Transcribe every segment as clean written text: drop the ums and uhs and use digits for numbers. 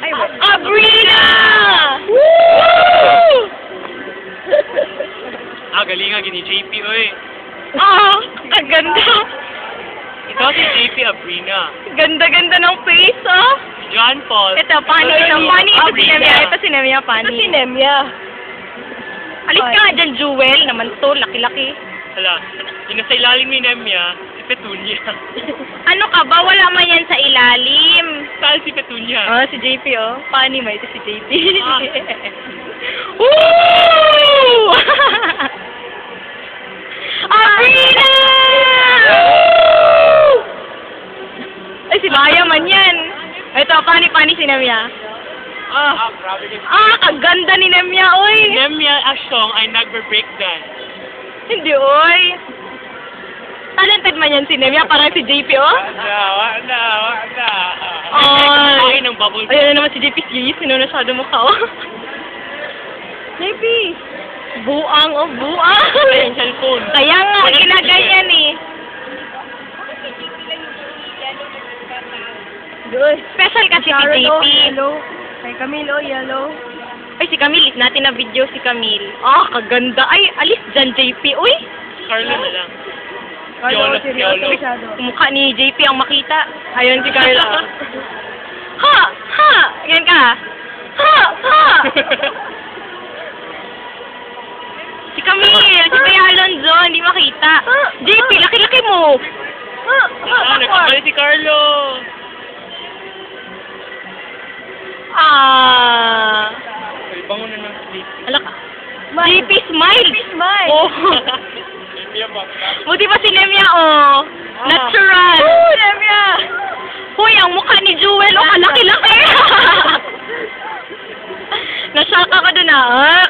Ay, wala. Abrina! Woo! Galingan gini JP, oy. Kaganda. Ikaw si JP Abrina. Ganda-ganda ng face, oh. Si John Paul. Ito, pani. Ito si Nemia. Ito si Nemia, pani. Ito si Nemia. Alis ka nga dyan, Jewel. Naman to, laki-laki. Hala, yung nasa ilalim ni Nemia, si Petunia. Ano ka ba? Wala man yan sa ilalim. Saan si Petunia? Oh, si JP, oh. Pani mo, ito si JP. Ah. Woo! Abrina! Ay, si Maya man yan. Ito, pani si Nemia. Grabe ka. Kaganda ni Nemia, oy. Nemia Ashong ay nagbe-breakdance. Hindi, oy. Talented man yan si Nemia, parang si JP, oh. Wala. Ay. Ay, ng bubble. Ayun na naman si JP, please. Sino masyado mukha, oh. JP. Buang, oh, buang. Ay, yung cellphone. Kaya nga, ginaganyan eh. Good. Special kasi si Sharon, JP. oh, yellow. Kay Camille, oh, yellow. Ay, si Camille. Is natin na video si Camille. Kaganda. Ay, alis dyan, JP. Uy, Carlo na lang. Carlo, seryoso Yolo. masyado. mukha ni JP ang makita. Ayun si Carla. Ha! Yan ka. Ha! Si Camille. Si Kuya Alonzo. Hindi makita. JP, laki-laki mo. Nagkamali si Carlo. Ay, bango na ng sleep. Ala ka. JP, smile. Smile. Oh. Buti pa si Nemia, oh. Natural. Nemia. Hoy, ang mukha ni Jewel, oh, kalaki-laki. Nashock ako dun,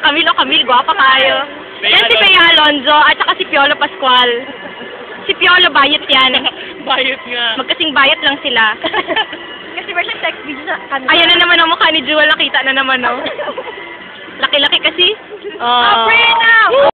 Camille, gwapa tayo. Yan si Bea Alonzo, at saka si Piolo Pascual. Si Piolo, bayot yan. Bayot nga. Magkasing bayot lang sila. Kasi ba siya text video sa kanila? Ayan na naman ang mukha ni Jewel, nakita na naman, oh. Laki-laki kasi. Abrina!